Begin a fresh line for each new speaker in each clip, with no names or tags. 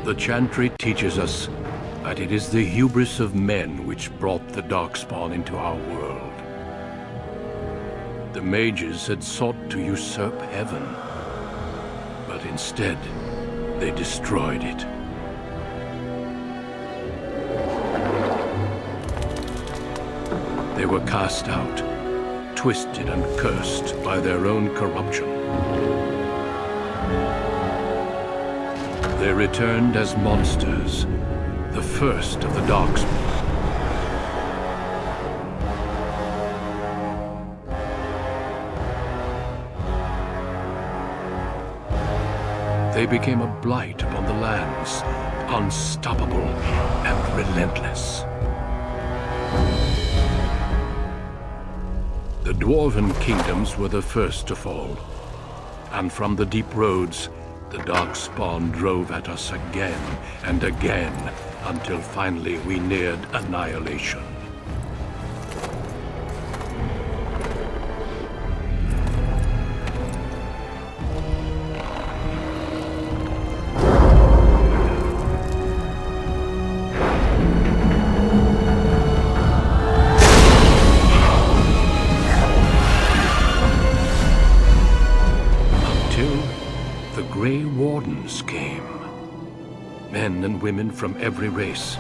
The Chantry teaches us that it is the hubris of men which brought the Darkspawn into our world. The mages had sought to usurp heaven, but instead they destroyed it. They were cast out, twisted and cursed by their own corruption. They returned as monsters, the first of the Darkspawn. They became a blight upon the lands, unstoppable and relentless. The Dwarven kingdoms were the first to fall, and from the deep roads, the Darkspawn drove at us again and again, until finally we neared annihilation. Grey Wardens came. Men and women from every race,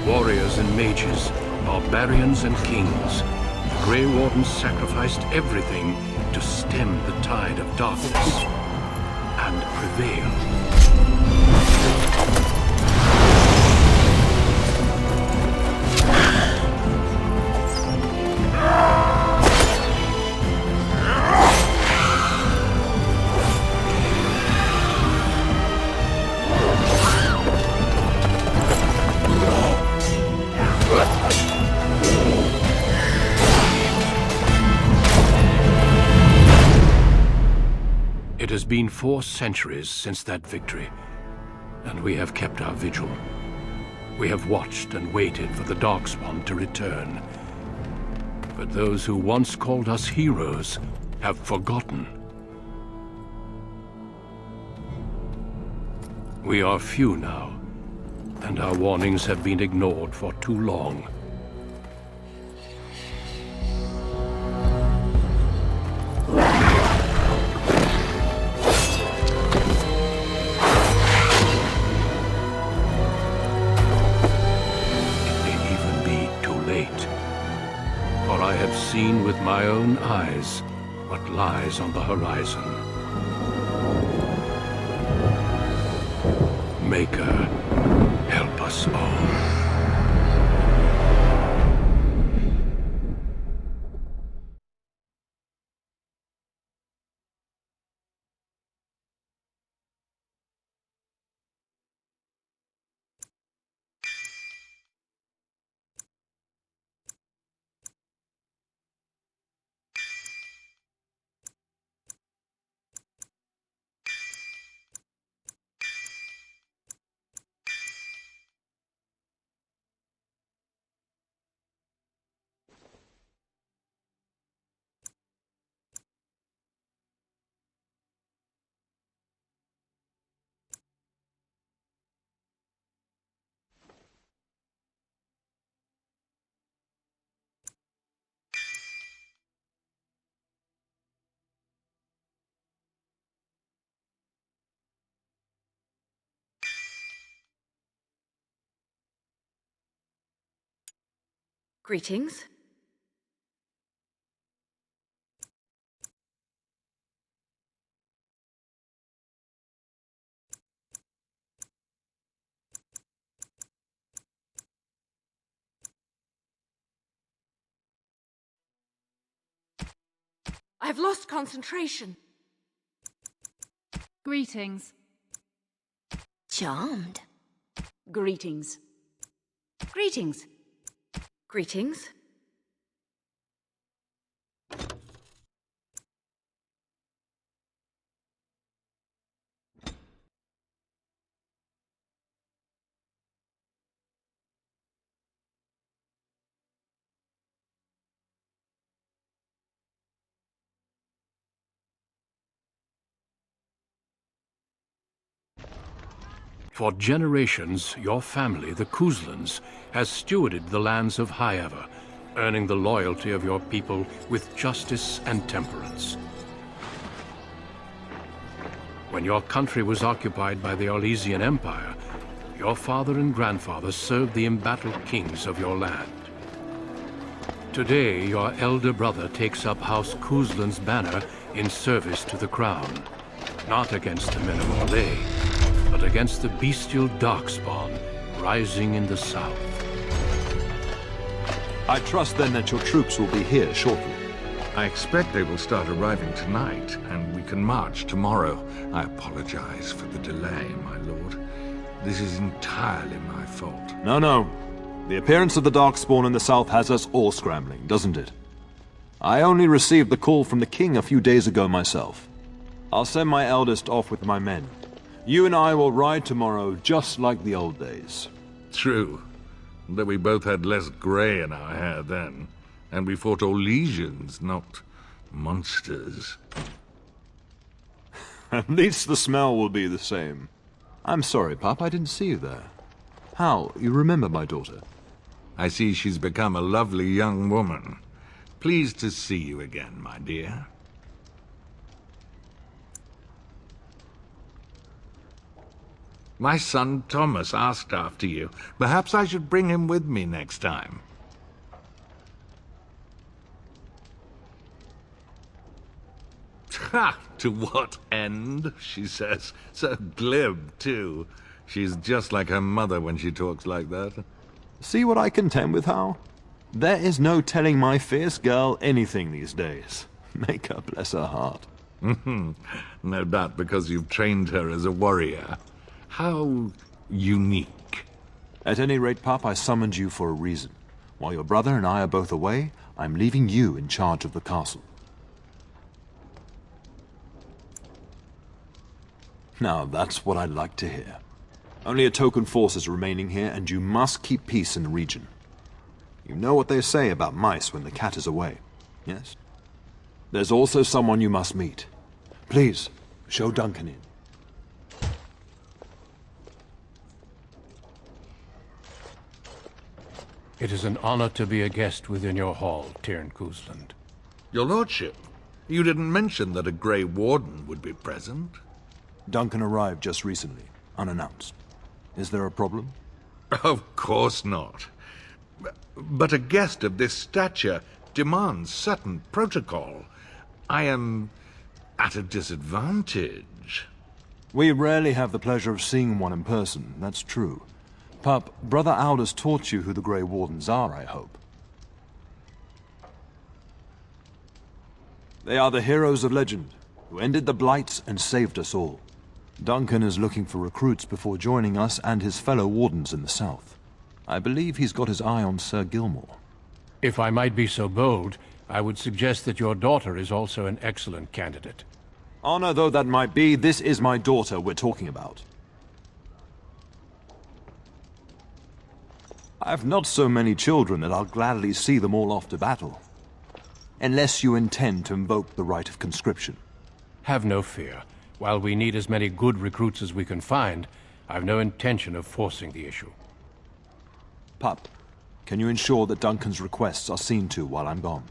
warriors and mages, barbarians and kings. The Grey Wardens sacrificed everything to stem the tide of darkness and prevail. It has been 4 centuries since that victory, and we have kept our vigil. We have watched and waited for the Darkspawn to return. But those who once called us heroes have forgotten. We are few now, and our warnings have been ignored for too long. For I have seen with my own eyes what lies on the horizon. Maker, help us all.
Greetings. I've lost concentration.
Greetings.
Charmed.
Greetings. Greetings.
Greetings.
For generations, your family, the Kuzlans, has stewarded the lands of Highever, earning the loyalty of your people with justice and temperance. When your country was occupied by the Orlesian Empire, your father and grandfather served the embattled kings of your land. Today, your elder brother takes up House Kuzlan's banner in service to the crown, not against the men of Orlais, but against the bestial Darkspawn rising in the south.
I trust then that your troops will be here shortly.
I expect they will start arriving tonight, and we can march tomorrow. I apologize for the delay, my lord. This is entirely my fault.
No. The appearance of the Darkspawn in the south has us all scrambling, doesn't it? I only received the call from the king a few days ago myself. I'll send my eldest off with my men. You and I will ride tomorrow just like the old days.
True, though we both had less grey in our hair then, and we fought Orlesians, not monsters.
At least the smell will be the same. I'm sorry, Pup, I didn't see you there. How? You remember my daughter?
I see she's become a lovely young woman. Pleased to see you again, my dear. My son Thomas asked after you. Perhaps I should bring him with me next time. Ha! To what end, she says. So glib, too. She's just like her mother when she talks like that.
See what I contend with, Hal? There is no telling my fierce girl anything these days. Make her bless her heart.
No doubt because you've trained her as a warrior. How unique.
At any rate, Pup, I summoned you for a reason. While your brother and I are both away, I'm leaving you in charge of the castle. Now, that's what I'd like to hear. Only a token force is remaining here, and you must keep peace in the region. You know what they say about mice when the cat is away, yes? There's also someone you must meet. Please, show Duncan in.
It is an honor to be a guest within your hall, Tyrn Kuzland.
Your lordship, you didn't mention that a Grey Warden would be present.
Duncan arrived just recently, unannounced. Is there a problem?
Of course not. But a guest of this stature demands certain protocol. I am at a disadvantage.
We rarely have the pleasure of seeing one in person, that's true. Pup, Brother Aldous taught you who the Grey Wardens are, I hope. They are the heroes of legend, who ended the Blights and saved us all. Duncan is looking for recruits before joining us and his fellow Wardens in the south. I believe he's got his eye on Sir Gilmore.
If I might be so bold, I would suggest that your daughter is also an excellent candidate.
Honor though that might be, this is my daughter we're talking about. I have not so many children that I'll gladly see them all off to battle. Unless you intend to invoke the right of conscription.
Have no fear. While we need as many good recruits as we can find, I've no intention of forcing the issue.
Pup, can you ensure that Duncan's requests are seen to while I'm gone?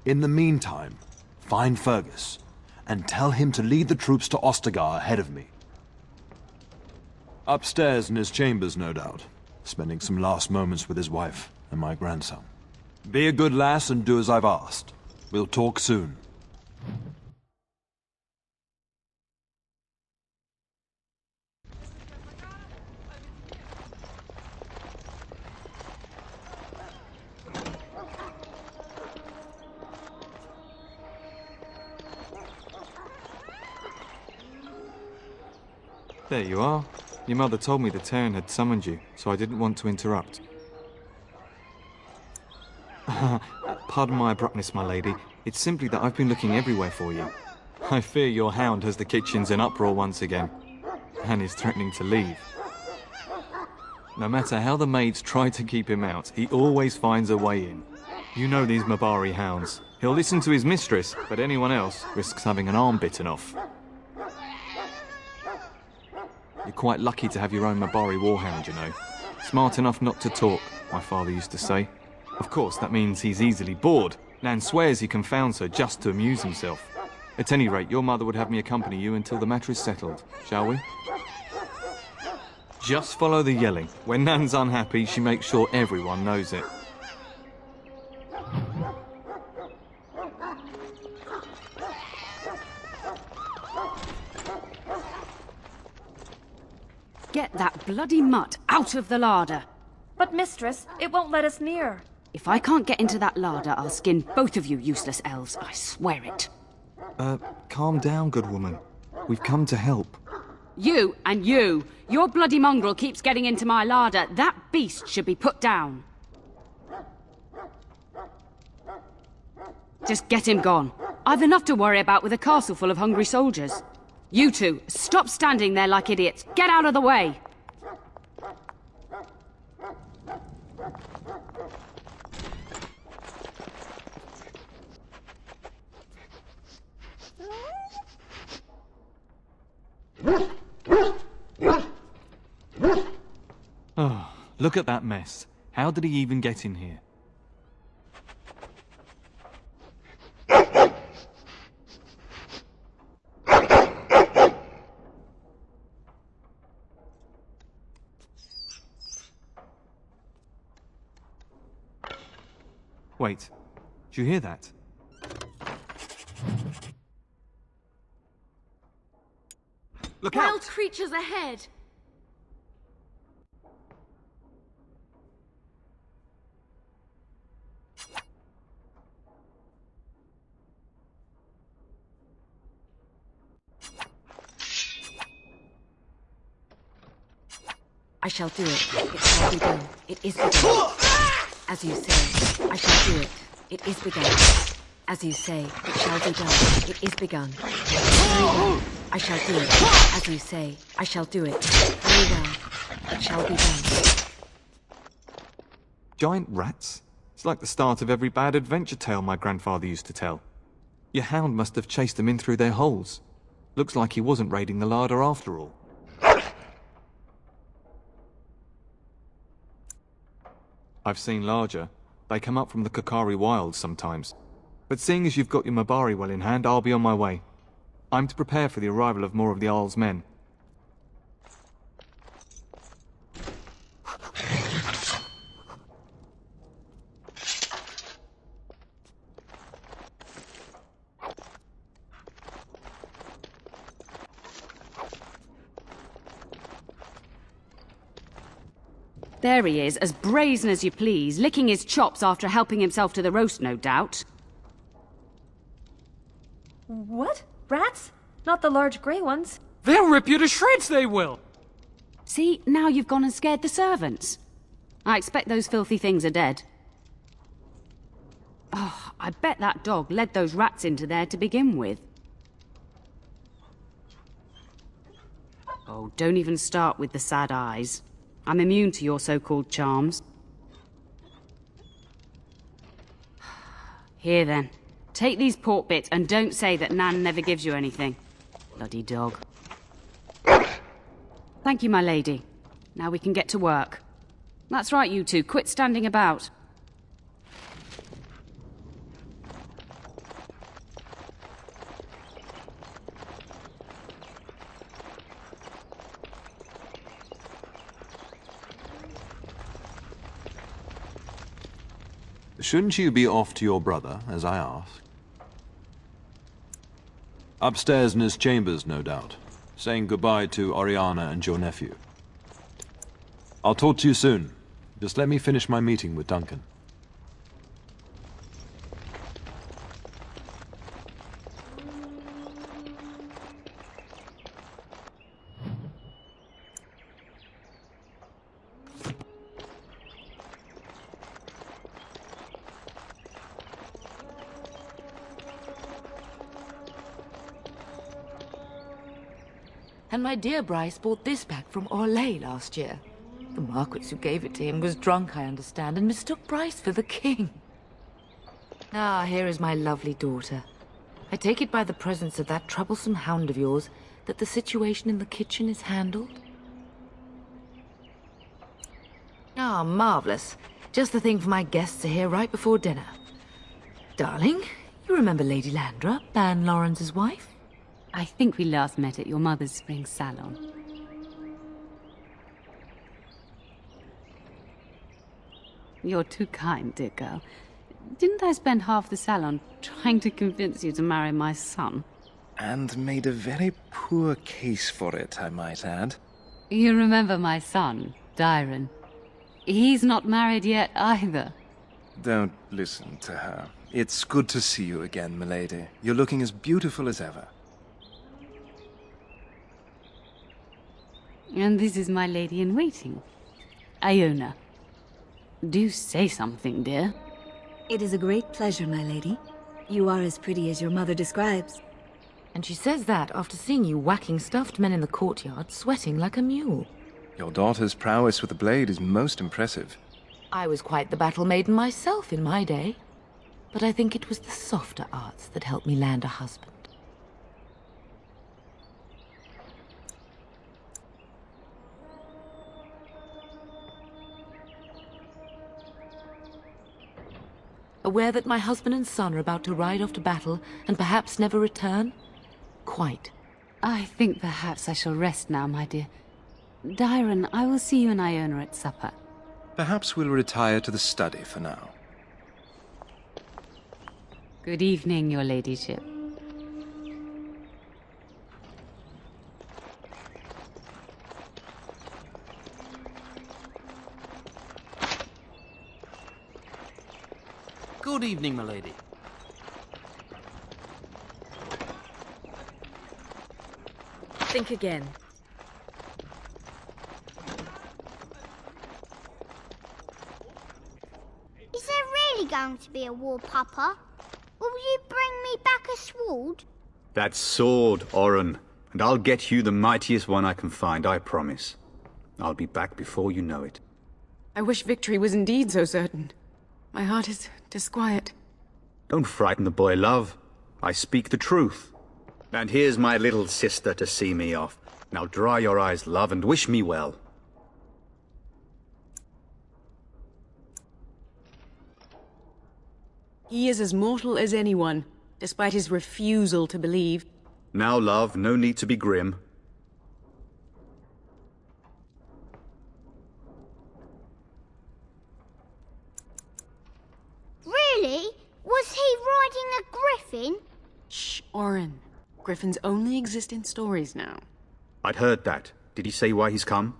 In the meantime, find Fergus, and tell him to lead the troops to Ostagar ahead of me. Upstairs in his chambers, no doubt. spending some last moments with his wife and my grandson. Be a good lass and do as I've asked. We'll talk soon.
There you are. Your mother told me the Terran had summoned you, so I didn't want to interrupt. Pardon my abruptness, my lady. It's simply that I've been looking everywhere for you. I fear your hound has the kitchens in uproar once again, and is threatening to leave. No matter how the maids try to keep him out, he always finds a way in. You know these Mabari hounds. He'll listen to his mistress, but anyone else risks having an arm bitten off. You're quite lucky to have your own Mabari warhound, you know. Smart enough not to talk, my father used to say. Of course, that means he's easily bored. Nan swears he confounds her just to amuse himself. At any rate, your mother would have me accompany you until the matter is settled, shall we? Just follow the yelling. When Nan's unhappy, she makes sure everyone knows it.
Get that bloody mutt out of the larder.
But mistress, it won't let us near.
If I can't get into that larder, I'll skin both of you useless elves, I swear it.
Calm down, good woman. We've come to help.
You and you! Your bloody mongrel keeps getting into my larder. That beast should be put down. Just get him gone. I've enough to worry about with a castle full of hungry soldiers. You two, stop standing there like idiots. Get out of the way!
Oh, look at that mess. How did he even get in here? Wait, do you hear that? Look
Wild
out!
creatures ahead! I shall do it. It shall be done. It is begun. As you say, I shall do it. It is begun. As you say, it shall be done. It is begun. Very well. I shall do it. As you say, I shall do it. Very well. It shall be done.
Giant rats? It's like the start of every bad adventure tale my grandfather used to tell. Your hound must have chased them in through their holes. Looks like he wasn't raiding the larder after all. I've seen larger. They come up from the Kokari wilds sometimes. But seeing as you've got your Mabari well in hand, I'll be on my way. I'm to prepare for the arrival of more of the Isle's men.
There he is, as brazen as you please, licking his chops after helping himself to the roast, no doubt.
What? Rats? Not the large grey ones.
They'll rip you to shreds, they will!
See, now you've gone and scared the servants. I expect those filthy things are dead. Oh, I bet that dog led those rats into there to begin with. Oh, don't even start with the sad eyes. I'm immune to your so-called charms. Here then, take these pork bits and don't say that Nan never gives you anything. Bloody dog. Thank you, my lady. Now we can get to work. That's right, you two. Quit standing about.
Shouldn't you be off to your brother, as I asked? Upstairs in his chambers, no doubt, saying goodbye to Oriana and your nephew. I'll talk to you soon. Just let me finish my meeting with Duncan.
And my dear Bryce bought this back from Orlais last year. The Marquis who gave it to him was drunk, I understand, and mistook Bryce for the king. Ah, here is my lovely daughter. I take it by the presence of that troublesome hound of yours that the situation in the kitchen is handled? Ah, marvelous. Just the thing for my guests to hear right before dinner. Darling, you remember Lady Landra, Ban Lawrence's wife?
I think we last met at your mother's spring salon. You're too kind, dear girl. Didn't I spend half the salon trying to convince you to marry my son?
And made a very poor case for it, I might add.
You remember my son, Dyron. He's not married yet either.
Don't listen to her. It's good to see you again, milady. You're looking as beautiful as ever.
And this is my lady-in-waiting, Iona. Do say something, dear.
It is a great pleasure, my lady. You are as pretty as your mother describes.
And she says that after seeing you whacking stuffed men in the courtyard, sweating like a mule.
Your daughter's prowess with the blade is most impressive.
I was quite the battle maiden myself in my day. But I think it was the softer arts that helped me land a husband. Aware that my husband and son are about to ride off to battle and perhaps never return? Quite.
I think perhaps I shall rest now, my dear. Dyron, I will see you and Iona at supper.
Perhaps we'll retire to the study for now.
Good evening, your ladyship.
Good evening, milady.
Think again.
Is there really going to be a war, Papa? Will you bring me back a sword?
That sword, Oren, and I'll get you the mightiest one I can find, I promise. I'll be back before you know it.
I wish victory was indeed so certain. My heart is disquiet.
Don't frighten the boy, love. I speak the truth. And here's my little sister to see me off. Now dry your eyes, love, and wish me well.
He is as mortal as anyone, despite his refusal to believe.
Now, love, no need to be grim.
Really? Was he riding a griffin?
Shh, Oren. Griffins only exist in stories now.
I'd heard that. Did he say why he's come?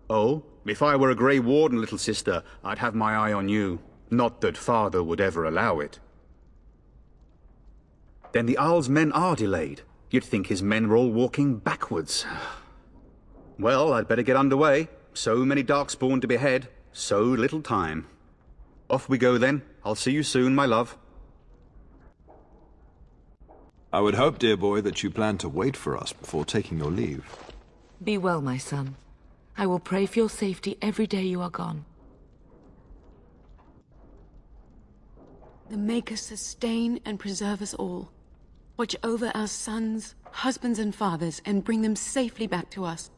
Oh, if I were a Grey Warden, little sister, I'd have my eye on you. Not that father would ever allow it. Then the Arl's men are delayed. You'd think his men were all walking backwards. Well, I'd better get underway. So many Darkspawn to behead, so little time. Off we go then. I'll see you soon, my love.
I would hope, dear boy, that you plan to wait for us before taking your leave.
Be well, my son. I will pray for your safety every day you are gone.
The Maker sustain and preserve us all. Watch over our sons, husbands and fathers, and bring them safely back to us.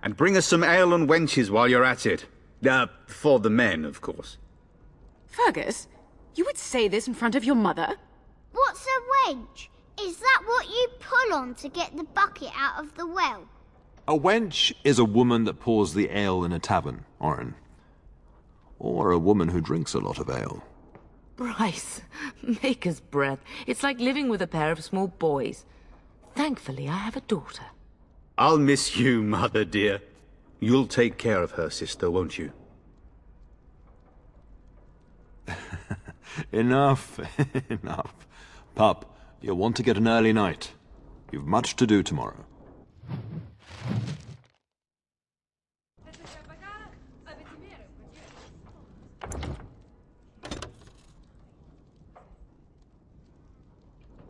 And bring us some ale and wenches while you're at it. For the men, of course.
Fergus, you would say this in front of your mother?
What's a wench? Is that what you pull on to get the bucket out of the well?
A wench is a woman that pours the ale in a tavern, Oren. Or a woman who drinks a lot of ale.
Bryce, Maker's breath. It's like living with a pair of small boys. Thankfully, I have a daughter.
I'll miss you, Mother dear. You'll take care of her, sister, won't you?
Enough, enough. Pup, you'll want to get an early night. You've much to do tomorrow.